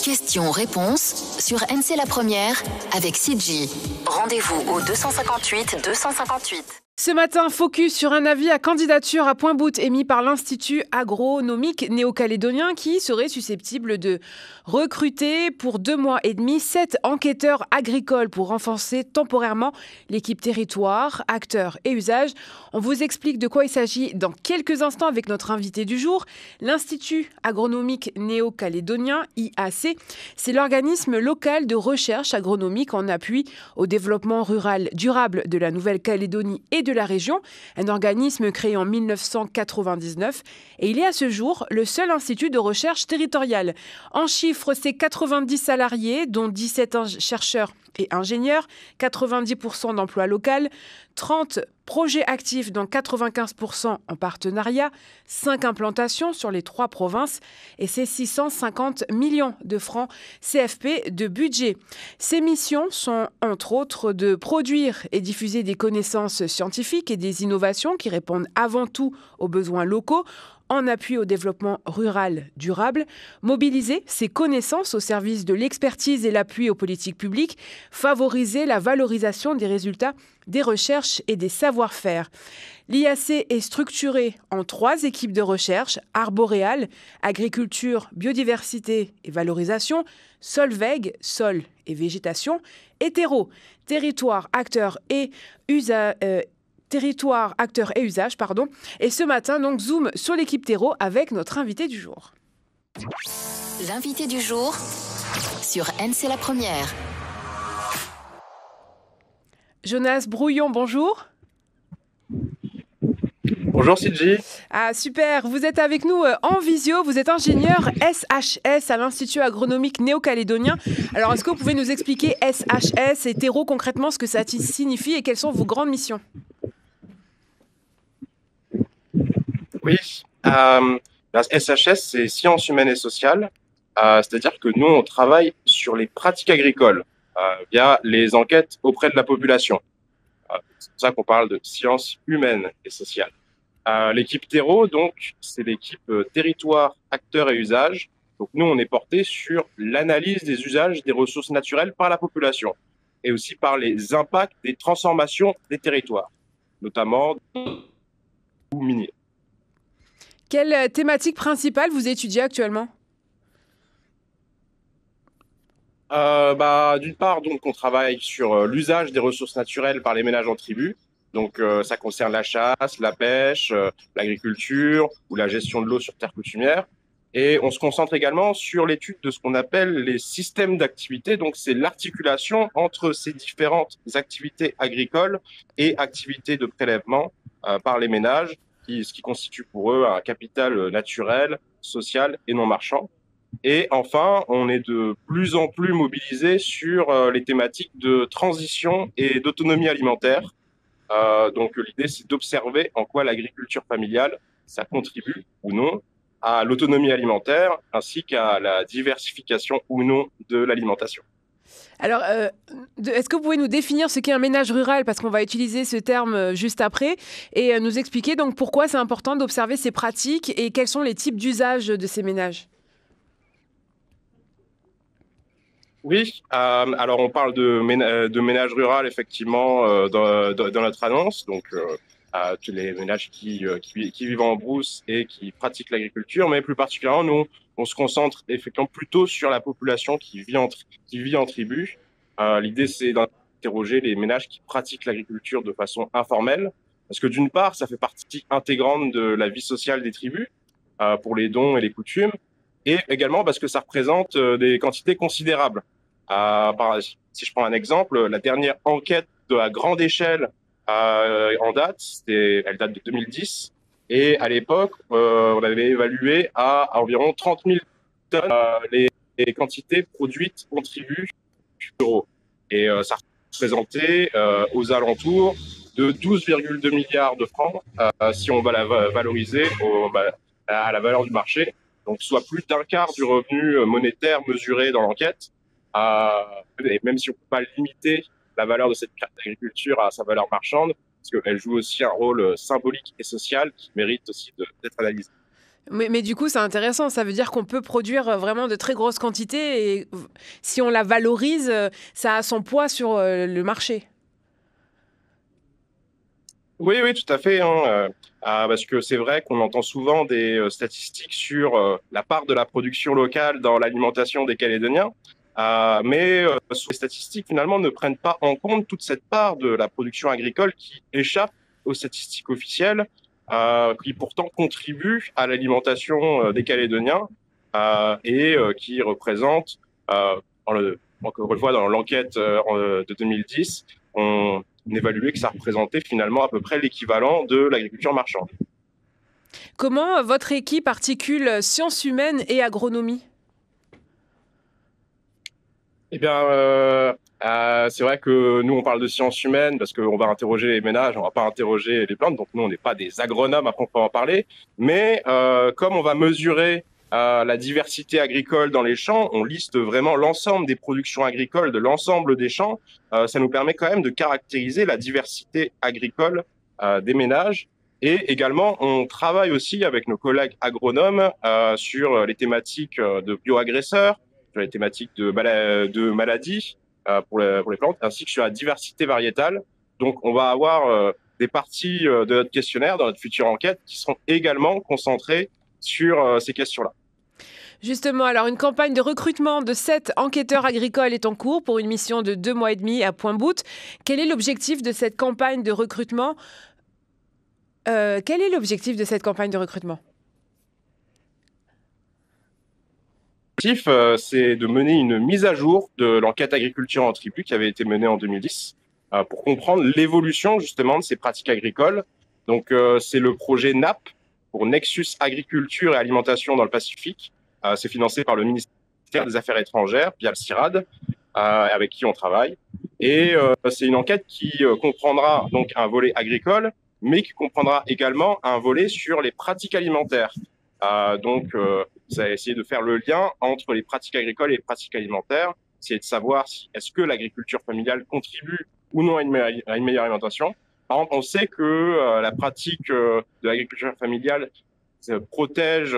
Questions-réponses sur NC La Première avec Sidji. Rendez-vous au 258 258. Ce matin, focus sur un avis à candidature à Point-Bout émis par l'Institut agronomique néo-calédonien qui serait susceptible de recruter pour 2 mois et demi 7 enquêteurs agricoles pour renforcer temporairement l'équipe territoire, acteurs et usages. On vous explique de quoi il s'agit dans quelques instants avec notre invité du jour. L'Institut agronomique néo-calédonien, IAC, c'est l'organisme local de recherche agronomique en appui au développement rural durable de la Nouvelle-Calédonie et de la région, un organisme créé en 1999 et il est à ce jour le seul institut de recherche territorial. En chiffres, c'est 90 salariés, dont 17 chercheurs et ingénieurs, 90% d'emplois locaux, 30 projets actifs dont 95% en partenariat, 5 implantations sur les 3 provinces et c'est 650 millions de francs CFP de budget. Ces missions sont entre autres de produire et diffuser des connaissances scientifiques et des innovations qui répondent avant tout aux besoins locaux, en appui au développement rural durable, mobiliser ses connaissances au service de l'expertise et l'appui aux politiques publiques, favoriser la valorisation des résultats des recherches et des savoir-faire. L'IAC est structuré en 3 équipes de recherche, arboréale, agriculture, biodiversité et valorisation, Solveg, sol et végétation, et terreau, territoire, acteurs et usages. Et ce matin, donc, zoom sur l'équipe terreau avec notre invité du jour. L'invité du jour sur NC La Première. Jonas Brouillon, bonjour. Bonjour Sidji. Ah super, vous êtes avec nous en visio, vous êtes ingénieur SHS à l'Institut agronomique néo-calédonien. Alors est-ce que vous pouvez nous expliquer SHS et terreau concrètement ce que ça signifie et quelles sont vos grandes missions ? Oui, la SHS, c'est Sciences humaines et sociales, c'est-à-dire que nous, on travaille sur les pratiques agricoles via les enquêtes auprès de la population. C'est pour ça qu'on parle de sciences humaines et sociales. L'équipe terreau, donc, c'est l'équipe territoire, acteurs et usages. Donc nous, on est porté sur l'analyse des usages des ressources naturelles par la population et aussi par les impacts des transformations des territoires, notamment ou miniers. Quelle thématique principale vous étudiez actuellement ? D'une part, donc, on travaille sur l'usage des ressources naturelles par les ménages en tribu. Donc, ça concerne la chasse, la pêche, l'agriculture ou la gestion de l'eau sur terre coutumière. Et on se concentre également sur l'étude de ce qu'on appelle les systèmes d'activité. Donc, c'est l'articulation entre ces différentes activités agricoles et activités de prélèvement par les ménages, ce qui constitue pour eux un capital naturel, social et non marchand. Et enfin, on est de plus en plus mobilisé sur les thématiques de transition et d'autonomie alimentaire. Donc l'idée, c'est d'observer en quoi l'agriculture familiale, ça contribue ou non à l'autonomie alimentaire, ainsi qu'à la diversification ou non de l'alimentation. Alors, est-ce que vous pouvez nous définir ce qu'est un ménage rural, parce qu'on va utiliser ce terme juste après, et nous expliquer donc pourquoi c'est important d'observer ces pratiques et quels sont les types d'usages de ces ménages ? Oui, alors on parle de ménage rural effectivement dans notre annonce, donc tous les ménages qui vivent en brousse et qui pratiquent l'agriculture, mais plus particulièrement nous on se concentre effectivement plutôt sur la population qui vit en tribu. L'idée c'est d'interroger les ménages qui pratiquent l'agriculture de façon informelle, parce que d'une part ça fait partie intégrante de la vie sociale des tribus pour les dons et les coutumes, et également parce que ça représente des quantités considérables. Si je prends un exemple, la dernière enquête à grande échelle en date, elle date de 2010, et à l'époque, on avait évalué à environ 30 000 tonnes les quantités produites en tribu euros. Et ça représentait aux alentours de 12,2 milliards de francs si on va la valoriser à la valeur du marché, donc soit plus d'un quart du revenu monétaire mesuré dans l'enquête. Et même si on ne peut pas limiter la valeur de cette agriculture à sa valeur marchande, parce qu'elle joue aussi un rôle symbolique et social qui mérite aussi d'être analysé. Mais du coup, c'est intéressant. Ça veut dire qu'on peut produire vraiment de très grosses quantités et si on la valorise, ça a son poids sur le marché. Oui, oui, tout à fait, hein, parce que c'est vrai qu'on entend souvent des statistiques sur la part de la production locale dans l'alimentation des Calédoniens, mais ces statistiques finalement ne prennent pas en compte toute cette part de la production agricole qui échappe aux statistiques officielles, qui pourtant contribue à l'alimentation des Calédoniens et qui représente, encore une fois, dans l'enquête de 2010, on évaluait que ça représentait finalement à peu près l'équivalent de l'agriculture marchande. Comment votre équipe articule sciences humaines et agronomie? Eh bien, c'est vrai que nous, on parle de sciences humaines parce qu'on va interroger les ménages, on va pas interroger les plantes. Donc, nous, on n'est pas des agronomes à proprement parler. Mais comme on va mesurer la diversité agricole dans les champs, on liste vraiment l'ensemble des productions agricoles de l'ensemble des champs. Ça nous permet quand même de caractériser la diversité agricole des ménages. Et également, on travaille aussi avec nos collègues agronomes sur les thématiques de bioagresseurs, sur les thématiques de maladies pour les plantes, ainsi que sur la diversité variétale. Donc, on va avoir des parties de notre questionnaire dans notre future enquête qui seront également concentrées sur ces questions-là. Justement, alors une campagne de recrutement de 7 enquêteurs agricoles est en cours pour une mission de 2 mois et demi à Pointe-Boute. Quel est l'objectif de cette campagne de recrutement? Quel est l'objectif de cette campagne de recrutement? L'objectif, c'est de mener une mise à jour de l'enquête agriculture en tribu qui avait été menée en 2010 pour comprendre l'évolution justement de ces pratiques agricoles. Donc, c'est le projet NAP pour Nexus Agriculture et Alimentation dans le Pacifique. C'est financé par le ministère des Affaires étrangères via le CIRAD, avec qui on travaille. Et c'est une enquête qui comprendra donc un volet agricole, mais qui comprendra également un volet sur les pratiques alimentaires. Ça va essayer de faire le lien entre les pratiques agricoles et les pratiques alimentaires, essayer de savoir si est-ce que l'agriculture familiale contribue ou non à une meilleure alimentation. Par exemple, on sait que la pratique de l'agriculture familiale protège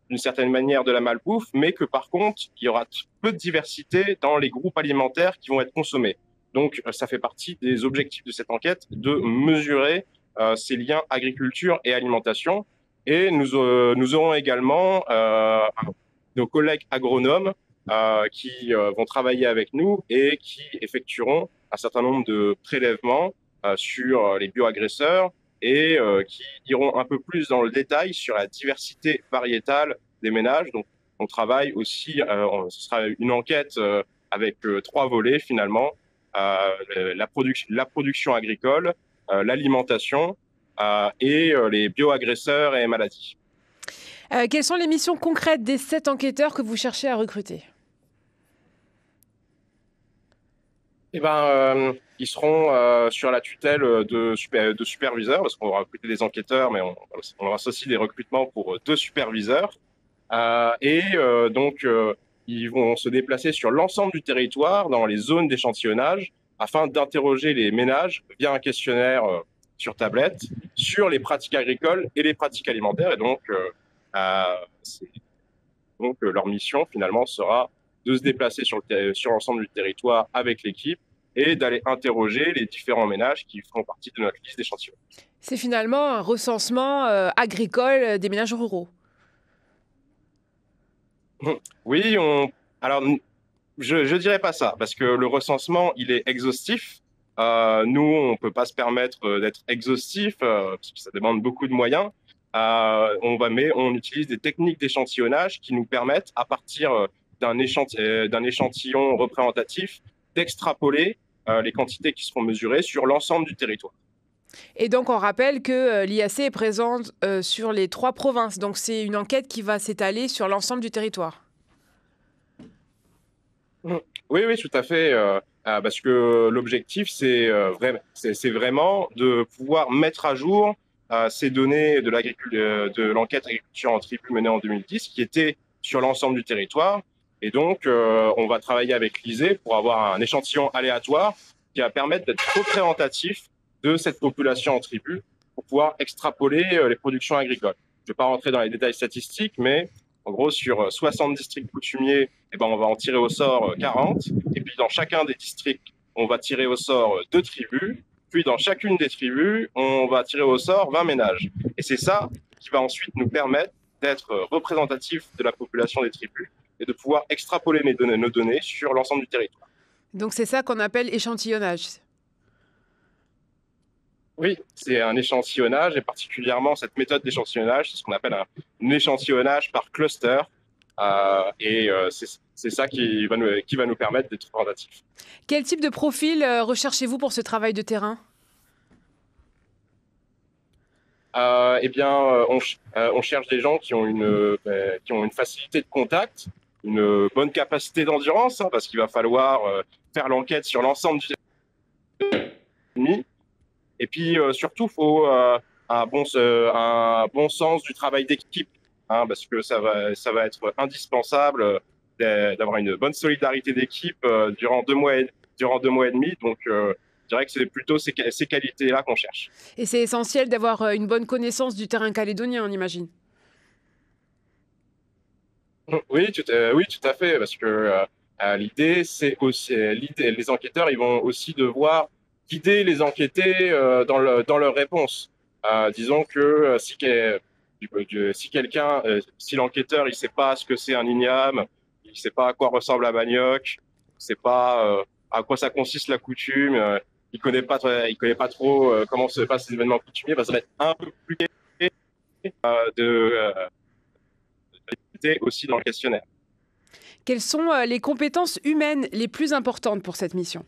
d'une certaine manière de la malbouffe, mais que par contre, il y aura peu de diversité dans les groupes alimentaires qui vont être consommés. Donc, ça fait partie des objectifs de cette enquête, de mesurer ces liens agriculture et alimentation. Et nous aurons également nos collègues agronomes qui vont travailler avec nous et qui effectueront un certain nombre de prélèvements sur les bioagresseurs et qui iront un peu plus dans le détail sur la diversité variétale des ménages. Donc, on travaille aussi, ce sera une enquête avec 3 volets finalement, la production agricole, l'alimentation et les bioagresseurs et maladies. Quelles sont les missions concrètes des 7 enquêteurs que vous cherchez à recruter? Eh ben, ils seront sur la tutelle de superviseurs, parce qu'on va recruter des enquêteurs, mais on lance aussi des recrutements pour 2 superviseurs. Ils vont se déplacer sur l'ensemble du territoire, dans les zones d'échantillonnage, afin d'interroger les ménages via un questionnaire sur tablette, sur les pratiques agricoles et les pratiques alimentaires. Et donc, leur mission, finalement, sera de se déplacer sur l'ensemble du territoire avec l'équipe et d'aller interroger les différents ménages qui font partie de notre liste d'échantillons. C'est finalement un recensement agricole des ménages ruraux. Oui, alors je dirais pas ça, parce que le recensement, il est exhaustif. Nous, on peut pas se permettre d'être exhaustif, parce que ça demande beaucoup de moyens. On utilise des techniques d'échantillonnage qui nous permettent, à partir d'un échantillon représentatif, d'extrapoler les quantités qui seront mesurées sur l'ensemble du territoire. Et donc, on rappelle que l'IAC est présente sur les 3 provinces. Donc, c'est une enquête qui va s'étaler sur l'ensemble du territoire. Oui, oui, tout à fait. Parce que l'objectif, c'est vraiment de pouvoir mettre à jour ces données de l'enquête agriculture en tribu menée en 2010, qui était sur l'ensemble du territoire. Et donc, on va travailler avec l'ISEE pour avoir un échantillon aléatoire qui va permettre d'être représentatif de cette population en tribu pour pouvoir extrapoler les productions agricoles. vais pas rentrer dans les détails statistiques, mais en gros, sur 60 districts coutumiers, eh ben, on va en tirer au sort 40. Et puis, dans chacun des districts, on va tirer au sort 2 tribus. Puis, dans chacune des tribus, on va tirer au sort 20 ménages. Et c'est ça qui va ensuite nous permettre d'être représentatif de la population des tribus et de pouvoir extrapoler nos données sur l'ensemble du territoire. Donc c'est ça qu'on appelle échantillonnage. Oui, c'est un échantillonnage et particulièrement cette méthode d'échantillonnage, c'est ce qu'on appelle un échantillonnage par cluster. C'est ça qui va nous permettre d'être représentatifs. Quel type de profil recherchez-vous pour ce travail de terrain ? On cherche des gens qui ont une facilité de contact, une bonne capacité d'endurance, parce qu'il va falloir faire l'enquête sur l'ensemble du territoire. Et puis surtout, il faut un bon sens du travail d'équipe, parce que ça va être indispensable d'avoir une bonne solidarité d'équipe durant 2 mois et demi. Donc, je dirais que c'est plutôt ces qualités-là qu'on cherche. Et c'est essentiel d'avoir une bonne connaissance du terrain calédonien, on imagine. Oui, tout à fait, parce que l'idée, c'est aussi les enquêteurs, ils vont aussi devoir guider les enquêtés dans leurs réponses. Disons que si l'enquêteur il sait pas ce que c'est un igname, il sait pas à quoi ressemble la manioc, il sait pas à quoi ça consiste la coutume, il connaît pas trop comment se passent les événements coutumiers, ça va être un peu plus aussi dans le questionnaire. Quelles sont les compétences humaines les plus importantes pour cette mission ?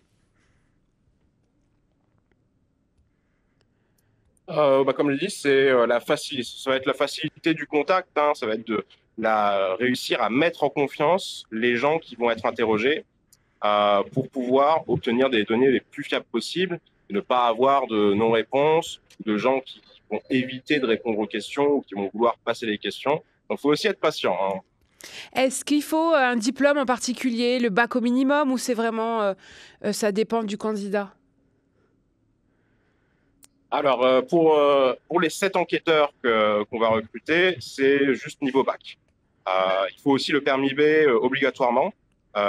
Comme je l'ai dit, ça va être la facilité du contact, ça va être de réussir à mettre en confiance les gens qui vont être interrogés pour pouvoir obtenir des données les plus fiables possibles et ne pas avoir de non-réponse, de gens qui vont éviter de répondre aux questions ou qui vont vouloir passer les questions. Donc, il faut aussi être patient. Est-ce qu'il faut un diplôme en particulier, le bac au minimum, ou c'est vraiment, ça dépend du candidat ? Alors, pour les 7 enquêteurs qu'on va recruter, c'est juste niveau bac. Il faut aussi le permis B obligatoirement,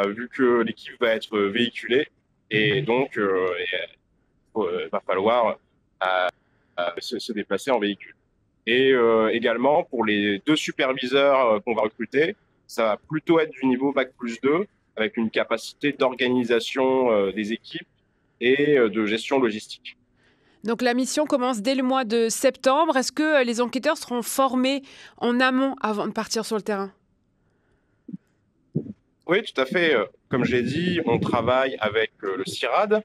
vu que l'équipe va être véhiculée. Et donc, il va falloir se déplacer en véhicule. Et également, pour les 2 superviseurs qu'on va recruter, ça va plutôt être du niveau bac plus 2, avec une capacité d'organisation des équipes et de gestion logistique. Donc la mission commence dès le mois de septembre. Est-ce que les enquêteurs seront formés en amont avant de partir sur le terrain ? Oui, tout à fait. Comme j'ai dit, on travaille avec le CIRAD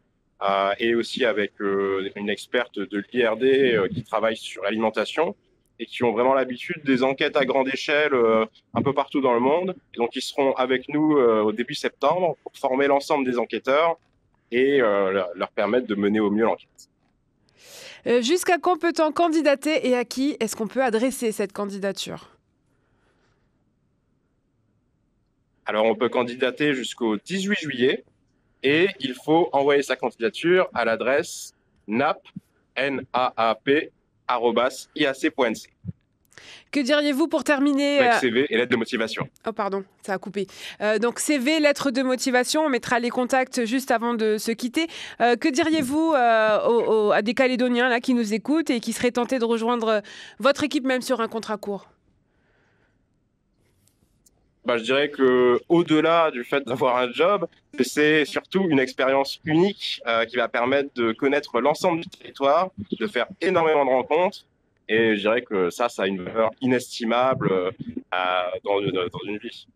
et aussi avec une experte de l'IRD qui travaille sur l'alimentation et qui ont vraiment l'habitude des enquêtes à grande échelle un peu partout dans le monde. Et donc, ils seront avec nous au début septembre pour former l'ensemble des enquêteurs et leur permettre de mener au mieux l'enquête. Jusqu'à quand peut-on candidater et à qui est-ce qu'on peut adresser cette candidature ? Alors, on peut candidater jusqu'au 18 juillet et il faut envoyer sa candidature à l'adresse naap@iac.nc. Que diriez-vous pour terminer avec CV et lettre de motivation. Oh pardon, ça a coupé. Donc CV, lettre de motivation, on mettra les contacts juste avant de se quitter. Que diriez-vous à des Calédoniens là, qui nous écoutent et qui seraient tentés de rejoindre votre équipe même sur un contrat court ? Je dirais qu'au-delà du fait d'avoir un job, c'est surtout une expérience unique qui va permettre de connaître l'ensemble du territoire, de faire énormément de rencontres. Et je dirais que ça a une valeur inestimable dans une vie.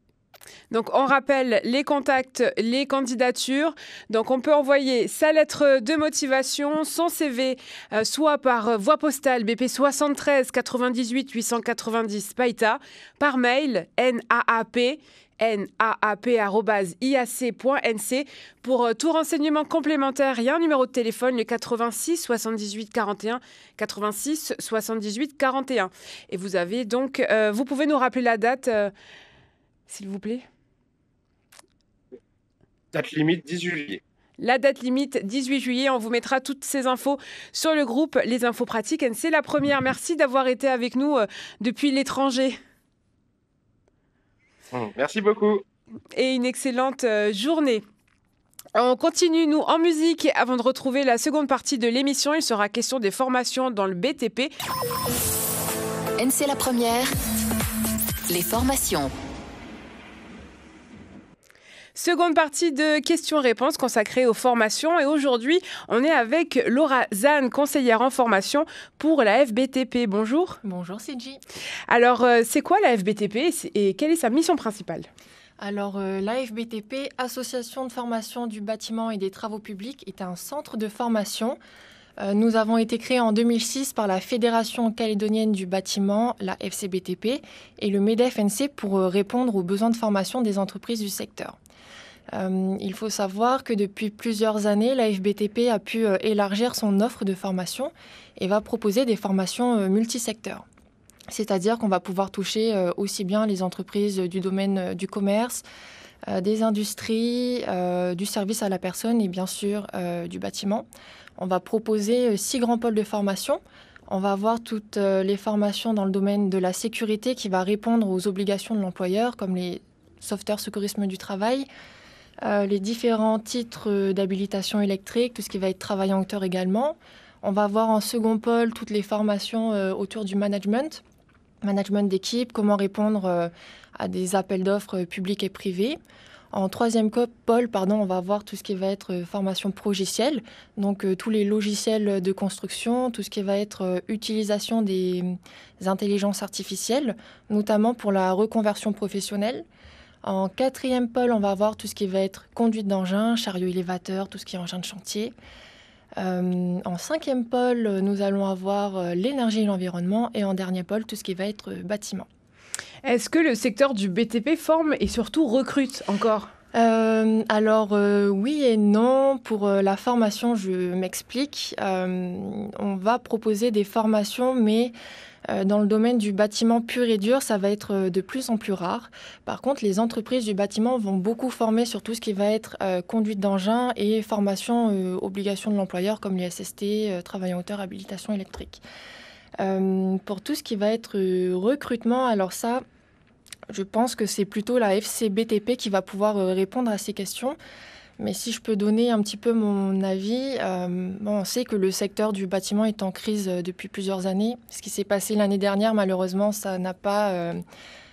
Donc, on rappelle les contacts, les candidatures. Donc, on peut envoyer sa lettre de motivation, son CV, soit par voie postale BP 73 98 890 Païta, par mail naap@iac.nc. Pour tout renseignement complémentaire, il y a un numéro de téléphone, le 86 78 41 86 78 41. Et vous avez donc, vous pouvez nous rappeler la date, s'il vous plaît ? Date limite 18 juillet. La date limite, 18 juillet. On vous mettra toutes ces infos sur le groupe Les Infos Pratiques. C'est la première. Merci d'avoir été avec nous depuis l'étranger. Merci beaucoup. Et une excellente journée. On continue, nous, en musique. Avant de retrouver la seconde partie de l'émission, il sera question des formations dans le BTP. C'est la première. Les formations. Seconde partie de questions-réponses consacrée aux formations. Et aujourd'hui, on est avec Laura Zahn, conseillère en formation pour la FBTP. Bonjour. Bonjour Sidji. Alors, c'est quoi la FBTP et quelle est sa mission principale ? Alors, la FBTP, Association de formation du bâtiment et des travaux publics, est un centre de formation. Nous avons été créés en 2006 par la Fédération calédonienne du bâtiment, la FCBTP, et le MEDEF-NC pour répondre aux besoins de formation des entreprises du secteur. Il faut savoir que depuis plusieurs années, la FBTP a pu élargir son offre de formation et va proposer des formations multisecteurs. C'est-à-dire qu'on va pouvoir toucher aussi bien les entreprises du domaine du commerce, des industries, du service à la personne et bien sûr du bâtiment. On va proposer 6 grands pôles de formation. On va avoir toutes les formations dans le domaine de la sécurité qui va répondre aux obligations de l'employeur, comme les sauveteurs secourisme du travail, les différents titres d'habilitation électrique, tout ce qui va être travail en hauteur également. On va avoir en second pôle toutes les formations autour du management d'équipe, comment répondre à des appels d'offres publics et privés. En troisième pôle, on va avoir tout ce qui va être formation progicielle, donc tous les logiciels de construction, tout ce qui va être utilisation des intelligences artificielles, notamment pour la reconversion professionnelle. En quatrième pôle, on va avoir tout ce qui va être conduite d'engin, chariot élévateur, tout ce qui est engin de chantier. En cinquième pôle, nous allons avoir l'énergie et l'environnement. Et en dernier pôle, tout ce qui va être bâtiment. Est-ce que le secteur du BTP forme et surtout recrute encore ? Oui et non. Pour la formation, je m'explique. On va proposer des formations, mais dans le domaine du bâtiment pur et dur, ça va être de plus en plus rare. Par contre, les entreprises du bâtiment vont beaucoup former sur tout ce qui va être conduite d'engin et formation obligation de l'employeur comme les SST, travail en hauteur, habilitation électrique. Pour tout ce qui va être recrutement, alors ça, je pense que c'est plutôt la FCBTP qui va pouvoir répondre à ces questions. Mais si je peux donner un petit peu mon avis, on sait que le secteur du bâtiment est en crise depuis plusieurs années. Ce qui s'est passé l'année dernière, malheureusement, ça n'a pas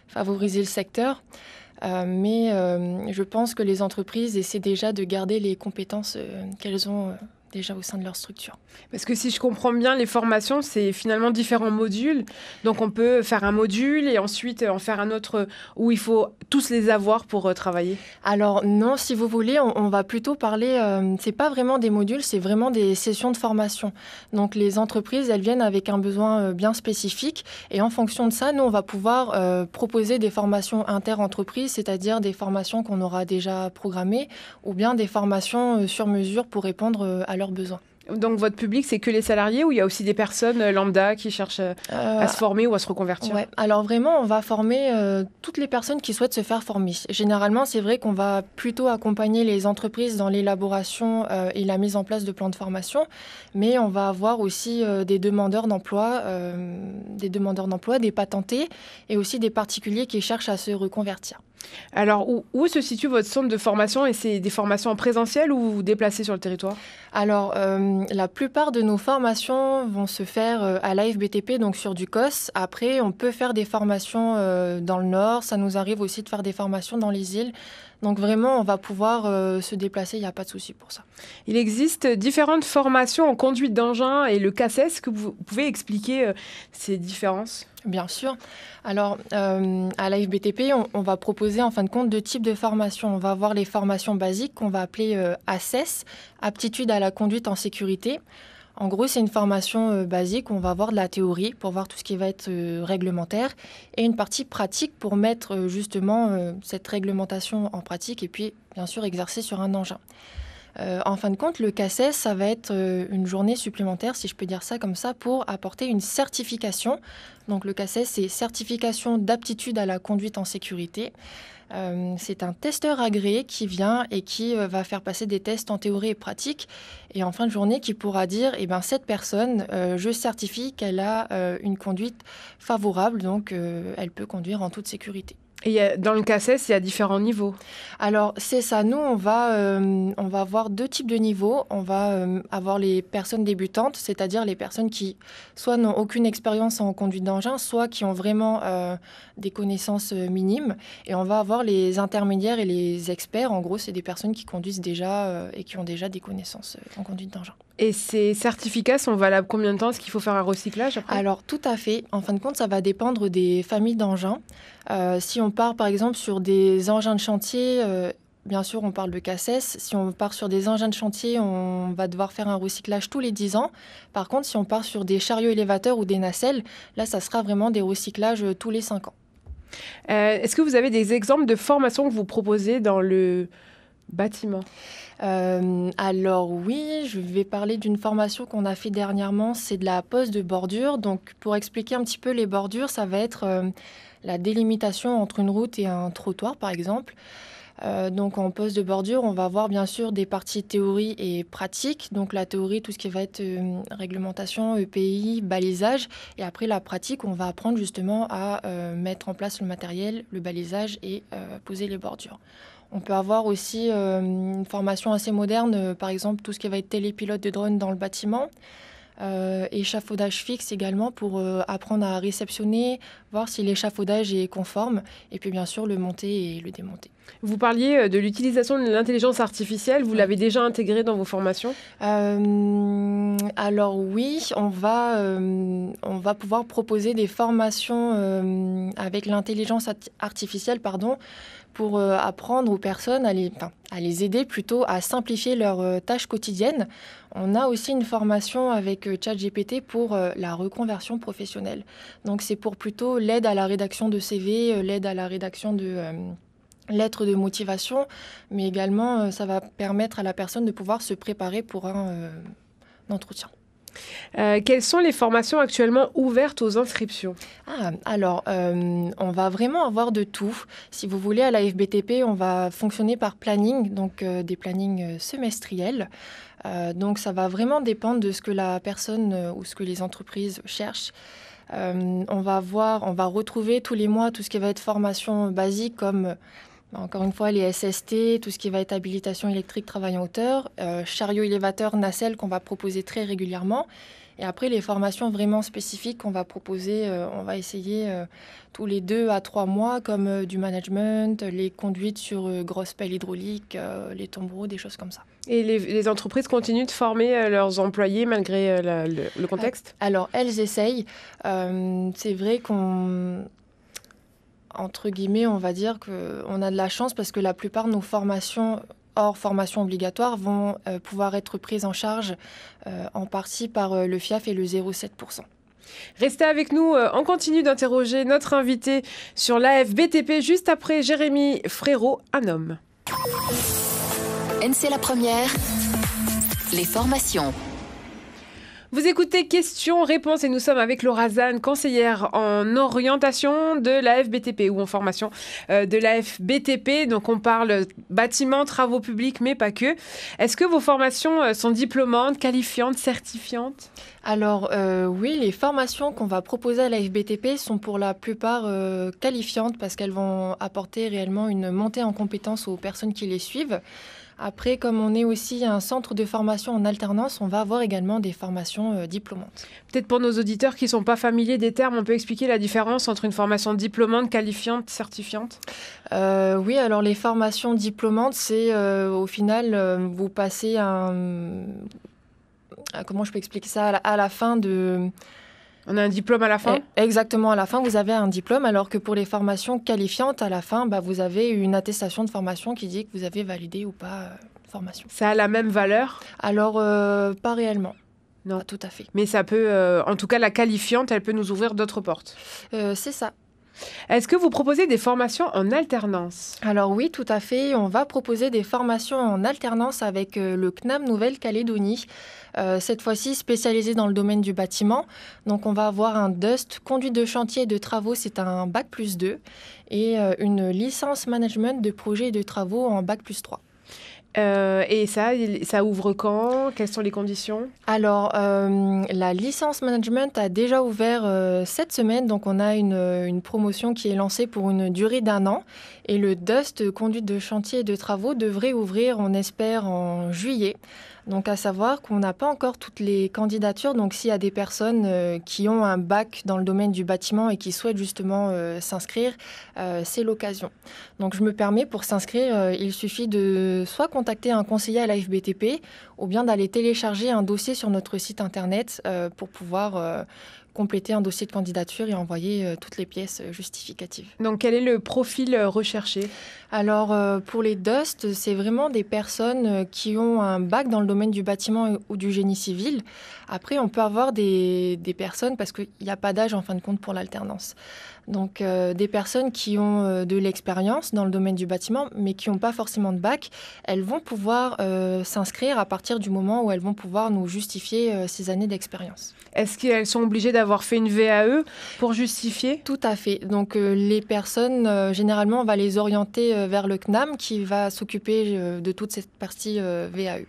favorisé le secteur. Mais je pense que les entreprises essaient déjà de garder les compétences qu'elles ont déjà au sein de leur structure. Parce que si je comprends bien, les formations, c'est finalement différents modules. Donc on peut faire un module et ensuite en faire un autre où il faut tous les avoir pour travailler. Alors non, si vous voulez, on va plutôt parler, c'est pas vraiment des modules, c'est vraiment des sessions de formation. Donc les entreprises, elles viennent avec un besoin bien spécifique et en fonction de ça, nous, on va pouvoir proposer des formations inter-entreprises, c'est-à-dire des formations qu'on aura déjà programmées ou bien des formations sur mesure pour répondre à leurs besoins. Donc votre public, c'est que les salariés ou il y a aussi des personnes lambda qui cherchent à se former ou à se reconvertir ? Ouais. Alors vraiment, on va former toutes les personnes qui souhaitent se faire former. Généralement, c'est vrai qu'on va plutôt accompagner les entreprises dans l'élaboration et la mise en place de plans de formation, mais on va avoir aussi des demandeurs d'emploi, des patentés et aussi des particuliers qui cherchent à se reconvertir. Alors, où se situe votre centre de formation et c'est des formations en présentiel ou vous vous déplacez sur le territoire ? Alors, la plupart de nos formations vont se faire à l'AFBTP, donc sur du COS. Après, on peut faire des formations dans le Nord. Ça nous arrive aussi de faire des formations dans les îles. Donc vraiment, on va pouvoir se déplacer, il n'y a pas de souci pour ça. Il existe différentes formations en conduite d'engin et le CACES. Est-ce que vous pouvez expliquer ces différences ? Bien sûr. Alors, à l'AFBTP, on va proposer en fin de compte 2 types de formations. On va avoir les formations basiques qu'on va appeler ACES, aptitude à la conduite en sécurité. En gros, c'est une formation basique où on va avoir de la théorie pour voir tout ce qui va être réglementaire et une partie pratique pour mettre justement cette réglementation en pratique et puis, bien sûr, exercer sur un engin. En fin de compte, le CACES, ça va être une journée supplémentaire, si je peux dire ça comme ça, pour apporter une certification. Donc le CACES, c'est certification d'aptitude à la conduite en sécurité. C'est un testeur agréé qui vient et qui va faire passer des tests en théorie et pratique. Et en fin de journée, qui pourra dire, cette personne, je certifie qu'elle a une conduite favorable, donc elle peut conduire en toute sécurité. Et dans le CACES, il y a différents niveaux. Alors, c'est ça. Nous, on va avoir 2 types de niveaux. On va avoir les personnes débutantes, c'est-à-dire les personnes qui soit n'ont aucune expérience en conduite d'engin, soit qui ont vraiment des connaissances minimes. Et on va avoir les intermédiaires et les experts. En gros, c'est des personnes qui conduisent déjà et qui ont déjà des connaissances en conduite d'engin. Et ces certificats sont valables combien de temps? Est-ce qu'il faut faire un recyclage après? Alors, tout à fait. En fin de compte, ça va dépendre des familles d'engins. Si on part, par exemple, sur des engins de chantier, bien sûr, on parle de CACES. Si on part sur des engins de chantier, on va devoir faire un recyclage tous les 10 ans. Par contre, si on part sur des chariots élévateurs ou des nacelles, là, ça sera vraiment des recyclages tous les 5 ans. Est-ce que vous avez des exemples de formations que vous proposez dans le bâtiment? Alors oui, je vais parler d'une formation qu'on a fait dernièrement, c'est de la pose de bordure. Donc pour expliquer un petit peu les bordures, ça va être la délimitation entre une route et un trottoir par exemple. Donc en pose de bordure, on va avoir bien sûr des parties théorie et pratique. Donc la théorie, tout ce qui va être réglementation, EPI, balisage. Et après la pratique, on va apprendre justement à mettre en place le matériel, le balisage et poser les bordures. On peut avoir aussi une formation assez moderne, par exemple tout ce qui va être télépilote de drone dans le bâtiment, échafaudage fixe également pour apprendre à réceptionner, voir si l'échafaudage est conforme, et puis bien sûr le monter et le démonter. Vous parliez de l'utilisation de l'intelligence artificielle, vous l'avez déjà intégrée dans vos formations? Alors oui, on va pouvoir proposer des formations avec l'intelligence artificielle, pour apprendre aux personnes à les aider plutôt à simplifier leurs tâches quotidiennes. On a aussi une formation avec ChatGPT pour la reconversion professionnelle. Donc c'est pour plutôt l'aide à la rédaction de CV, l'aide à la rédaction de lettres de motivation, mais également ça va permettre à la personne de pouvoir se préparer pour un entretien. Quelles sont les formations actuellement ouvertes aux inscriptions? Alors, on va vraiment avoir de tout. Si vous voulez, à la FBTP, on va fonctionner par planning, donc des plannings semestriels. Donc, ça va vraiment dépendre de ce que la personne ou ce que les entreprises cherchent. On va retrouver tous les mois tout ce qui va être formation basique comme... Encore une fois, les SST, tout ce qui va être habilitation électrique, travail en hauteur, chariot élévateur, nacelle qu'on va proposer très régulièrement. Et après, les formations vraiment spécifiques qu'on va proposer, on va essayer tous les 2 à 3 mois, comme du management, les conduites sur grosses pelles hydrauliques, les tombereaux, des choses comme ça. Et les entreprises continuent de former leurs employés malgré le contexte? Alors, elles essayent. C'est vrai qu'on... Entre guillemets, on va dire qu'on a de la chance parce que la plupart de nos formations, hors formation obligatoire, vont pouvoir être prises en charge en partie par le FIAF et le 0,7%. Restez avec nous, on continue d'interroger notre invité sur l'AFBTP juste après Jérémy Frérot, un homme. NC La Première, les formations. Vous écoutez questions-réponses et nous sommes avec Laura Zahn, conseillère en orientation de l'AFBTP ou en formation de l'AFBTP. Donc on parle bâtiments, travaux publics, mais pas que. Est-ce que vos formations sont diplômantes, qualifiantes, certifiantes? Alors oui, les formations qu'on va proposer à l'AFBTP sont pour la plupart qualifiantes parce qu'elles vont apporter réellement une montée en compétences aux personnes qui les suivent. Après, comme on est aussi un centre de formation en alternance, on va avoir également des formations diplômantes. Peut-être pour nos auditeurs qui ne sont pas familiers des termes, on peut expliquer la différence entre une formation diplômante, qualifiante, certifiante? Oui, alors les formations diplômantes, c'est au final, vous passez comment je peux expliquer ça? À la fin de... On a un diplôme à la fin? Exactement, à la fin, vous avez un diplôme, alors que pour les formations qualifiantes, à la fin, vous avez une attestation de formation qui dit que vous avez validé ou pas formation. Ça a la même valeur? Alors, pas réellement. Non, pas tout à fait. Mais ça peut, en tout cas, la qualifiante, elle peut nous ouvrir d'autres portes. C'est ça. Est-ce que vous proposez des formations en alternance ? Alors oui, tout à fait. On va proposer des formations en alternance avec le CNAM Nouvelle-Calédonie, cette fois-ci spécialisé dans le domaine du bâtiment. Donc on va avoir un DUST, conduite de chantier et de travaux, c'est un Bac+2, et une licence management de projets et de travaux en Bac+3. Et ça ouvre quand ? Quelles sont les conditions ? Alors, la licence management a déjà ouvert cette semaine, donc on a une promotion qui est lancée pour une durée d'1 an. Et le DUST, conduite de chantier et de travaux, devrait ouvrir, on espère, en juillet. Donc, à savoir qu'on n'a pas encore toutes les candidatures. Donc, s'il y a des personnes qui ont un bac dans le domaine du bâtiment et qui souhaitent justement s'inscrire, c'est l'occasion. Donc, je me permets, pour s'inscrire, il suffit de soit contacter un conseiller à la FBTP ou bien d'aller télécharger un dossier sur notre site internet pour pouvoir compléter un dossier de candidature et envoyer toutes les pièces justificatives. Donc, quel est le profil recherché ? Alors, pour les DUST, c'est vraiment des personnes qui ont un bac dans le domaine du bâtiment ou du génie civil. Après, on peut avoir des personnes, parce qu'il n'y a pas d'âge en fin de compte pour l'alternance. Donc, des personnes qui ont de l'expérience dans le domaine du bâtiment, mais qui n'ont pas forcément de bac, elles vont pouvoir s'inscrire à partir du moment où elles vont pouvoir nous justifier ces années d'expérience. Est-ce qu'elles sont obligées d'avoir fait une VAE pour justifier ? Tout à fait. Donc, les personnes, généralement, on va les orienter vers le CNAM qui va s'occuper de toute cette partie VAE.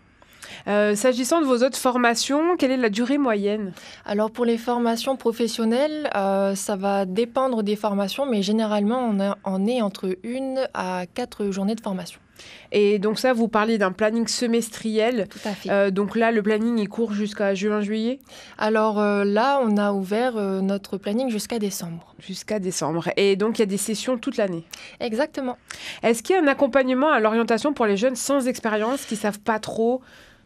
S'agissant de vos autres formations, quelle est la durée moyenne ? Alors pour les formations professionnelles, ça va dépendre des formations, mais généralement on est entre 1 à 4 journées de formation. Et donc ça, vous parlez d'un planning semestriel. Tout à fait. Donc là, le planning, il court jusqu'à juin-juillet ? Alors là, on a ouvert notre planning jusqu'à décembre. Jusqu'à décembre. Et donc, il y a des sessions toute l'année. Exactement. Est-ce qu'il y a un accompagnement à l'orientation pour les jeunes sans expérience qui ne savent pas trop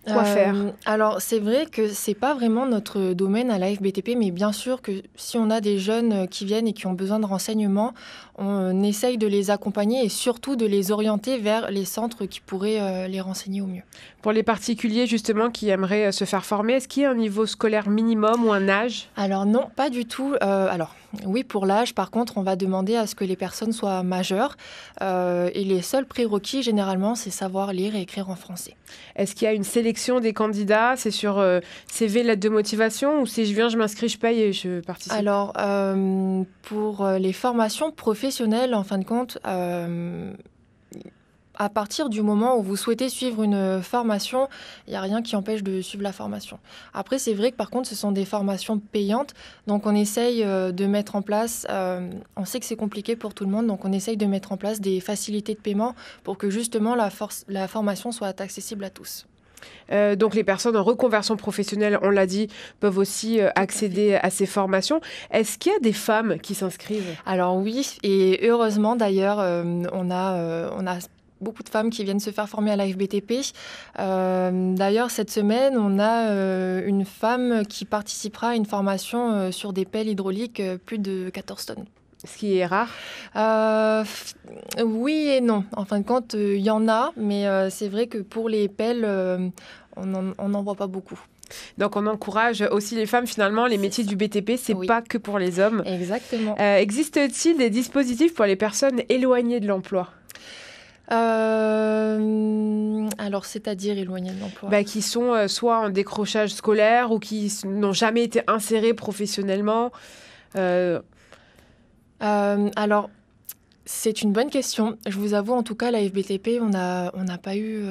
quoi faire ? Alors, c'est vrai que ce n'est pas vraiment notre domaine à la FBTP, mais bien sûr que si on a des jeunes qui viennent et qui ont besoin de renseignements, on essaye de les accompagner et surtout de les orienter vers les centres qui pourraient les renseigner au mieux. Pour les particuliers, justement, qui aimeraient se faire former, est-ce qu'il y a un niveau scolaire minimum ou un âge ? Alors non, pas du tout. Alors oui, pour l'âge, par contre, on va demander à ce que les personnes soient majeures. Et les seuls prérequis, généralement, c'est savoir lire et écrire en français. Est-ce qu'il y a une sélection des candidats ? C'est sur CV, lettre de motivation, ou si je viens, je m'inscris, je paye et je participe ? Alors, pour les formations professionnelles, en fin de compte, à partir du moment où vous souhaitez suivre une formation, il n'y a rien qui empêche de suivre la formation. Après, c'est vrai que par contre, ce sont des formations payantes. Donc, on essaye de mettre en place, on sait que c'est compliqué pour tout le monde, donc on essaye de mettre en place des facilités de paiement pour que justement la formation soit accessible à tous. Donc les personnes en reconversion professionnelle, on l'a dit, peuvent aussi accéder à ces formations. Est-ce qu'il y a des femmes qui s'inscrivent ? Alors oui, et heureusement d'ailleurs, on a beaucoup de femmes qui viennent se faire former à la FBTP. D'ailleurs, cette semaine, on a une femme qui participera à une formation sur des pelles hydrauliques plus de 14 tonnes. Ce qui est rare ? Oui et non. En fin de compte, il y en a, mais c'est vrai que pour les pelles, on n'en voit pas beaucoup. Donc on encourage aussi les femmes, finalement, les métiers du BTP, c'est pas que pour les hommes. Exactement. Existe-t-il des dispositifs pour les personnes éloignées de l'emploi ? Alors, c'est-à-dire éloignées de l'emploi ? Qui sont soit en décrochage scolaire ou qui n'ont jamais été insérées professionnellement. Alors, c'est une bonne question. Je vous avoue, en tout cas, la FBTP, on n'a pas eu...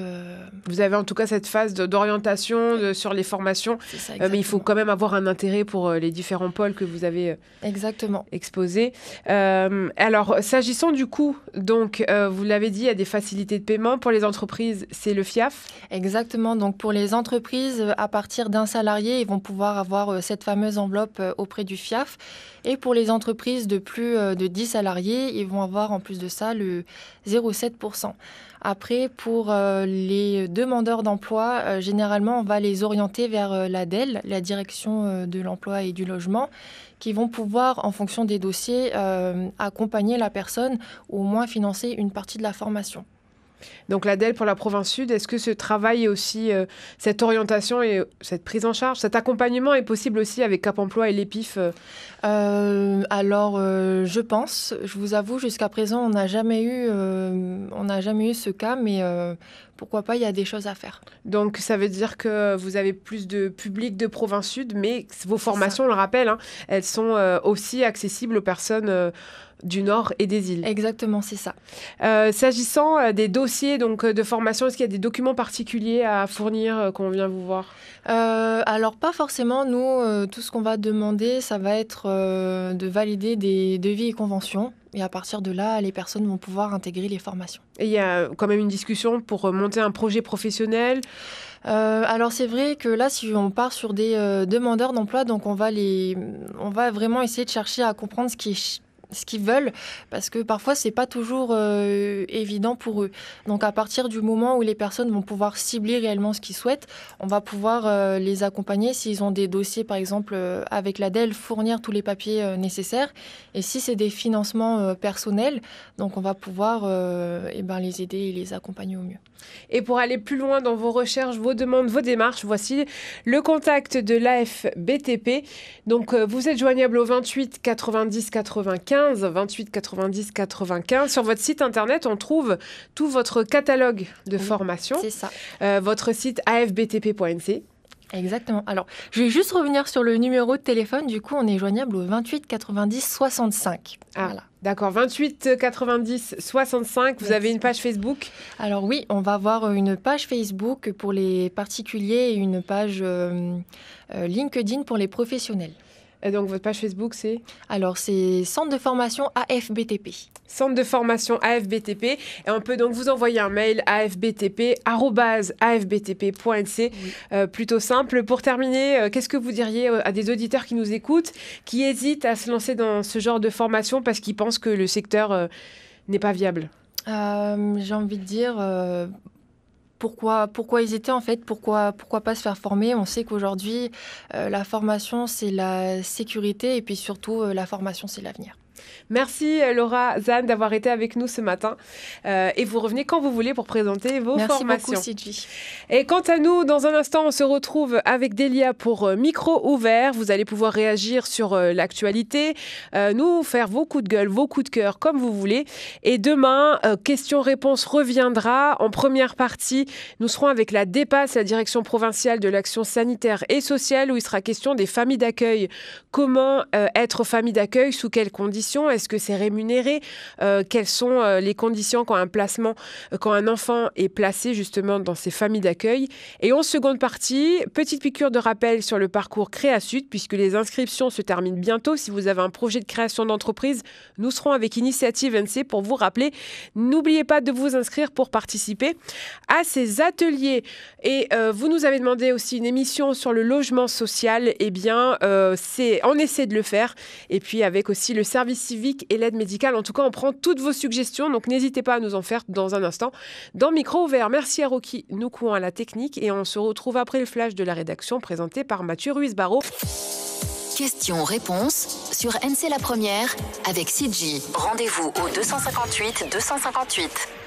Vous avez en tout cas cette phase d'orientation sur les formations, C'est ça, mais il faut quand même avoir un intérêt pour les différents pôles que vous avez exactement exposés. Alors, s'agissant du coût, donc, vous l'avez dit, il y a des facilités de paiement. Pour les entreprises, c'est le FIAF. Exactement. Donc, pour les entreprises, à partir d'un salarié, ils vont pouvoir avoir cette fameuse enveloppe auprès du FIAF. Et pour les entreprises de plus de 10 salariés, ils vont avoir en plus de ça le 0,7%. Après, pour les demandeurs d'emploi, généralement, on va les orienter vers la DEL, la Direction de l'Emploi et du Logement, qui vont pouvoir, en fonction des dossiers, accompagner la personne ou au moins financer une partie de la formation. Donc l'ADEL pour la province sud, est-ce que ce travail est aussi, cette orientation et cette prise en charge, cet accompagnement est possible aussi avec Cap Emploi et l'EPIF Alors, je pense, je vous avoue, jusqu'à présent, on n'a jamais eu ce cas, mais pourquoi pas, il y a des choses à faire. Donc ça veut dire que vous avez plus de public de province sud, mais vos formations, on le rappelle, hein, elles sont aussi accessibles aux personnes du Nord et des îles. Exactement, c'est ça. S'agissant des dossiers donc, de formation, est-ce qu'il y a des documents particuliers à fournir quand on vient vous voir ? Alors, pas forcément. Nous, tout ce qu'on va demander, ça va être de valider des devis et conventions. Et à partir de là, les personnes vont pouvoir intégrer les formations. Et il y a quand même une discussion pour monter un projet professionnel. Alors c'est vrai que là, si on part sur des demandeurs d'emploi, donc on va vraiment essayer de chercher à comprendre ce qu'ils veulent, parce que parfois c'est pas toujours évident pour eux. Donc à partir du moment où les personnes vont pouvoir cibler réellement ce qu'ils souhaitent, on va pouvoir les accompagner s'ils ont des dossiers, par exemple avec l'ADEL, fournir tous les papiers nécessaires. Et si c'est des financements personnels, donc on va pouvoir les aider et les accompagner au mieux. Et pour aller plus loin dans vos recherches, vos demandes, vos démarches, voici le contact de l'AFBTP. Donc, vous êtes joignable au 28 90 95, 28 90 95. Sur votre site internet, on trouve tout votre catalogue de formations. C'est ça. Votre site afbtp.nc. Exactement. Alors, je vais juste revenir sur le numéro de téléphone. Du coup, on est joignable au 28 90 65. Ah, voilà. D'accord. 28 90 65. Vous avez une page Facebook ? Alors oui, on va avoir une page Facebook pour les particuliers et une page LinkedIn pour les professionnels. Et donc, votre page Facebook, c'est ? Alors, c'est Centre de formation AFBTP. Centre de formation AFBTP. Et on peut donc vous envoyer un mail afbtp@afbtp.nc. Oui. Plutôt simple. Pour terminer, qu'est-ce que vous diriez à des auditeurs qui nous écoutent, qui hésitent à se lancer dans ce genre de formation parce qu'ils pensent que le secteur n'est pas viable ? J'ai envie de dire... Pourquoi hésiter en fait ? Pourquoi pas se faire former ? On sait qu'aujourd'hui, la formation, c'est la sécurité et puis surtout, la formation, c'est l'avenir. Merci Laura Zahn d'avoir été avec nous ce matin. Et vous revenez quand vous voulez pour présenter vos formations. Merci beaucoup, Sidji. Et quant à nous, dans un instant, on se retrouve avec Delia pour Micro ouvert. Vous allez pouvoir réagir sur l'actualité, nous faire vos coups de gueule, vos coups de cœur, comme vous voulez. Et demain, question-réponse reviendra. En première partie, nous serons avec la DEPAS, la Direction provinciale de l'action sanitaire et sociale, où il sera question des familles d'accueil. Comment être famille d'accueil, sous quelles conditions ? Est-ce que c'est rémunéré ? Quelles sont les conditions quand un enfant est placé justement dans ces familles d'accueil ? Et en seconde partie, petite piqûre de rappel sur le parcours Créasud, puisque les inscriptions se terminent bientôt. Si vous avez un projet de création d'entreprise, nous serons avec Initiative NC pour vous rappeler. N'oubliez pas de vous inscrire pour participer à ces ateliers. Et vous nous avez demandé aussi une émission sur le logement social. Eh bien, on essaie de le faire. Et puis avec aussi le service civique et l'aide médicale. En tout cas, on prend toutes vos suggestions, donc n'hésitez pas à nous en faire dans un instant dans Micro ouvert. Merci à Rocky Noukouan à la technique et on se retrouve après le flash de la rédaction présenté par Mathieu Ruiz-Barrault. Questions-réponses sur NC La Première avec Sidji. Rendez-vous au 258 258.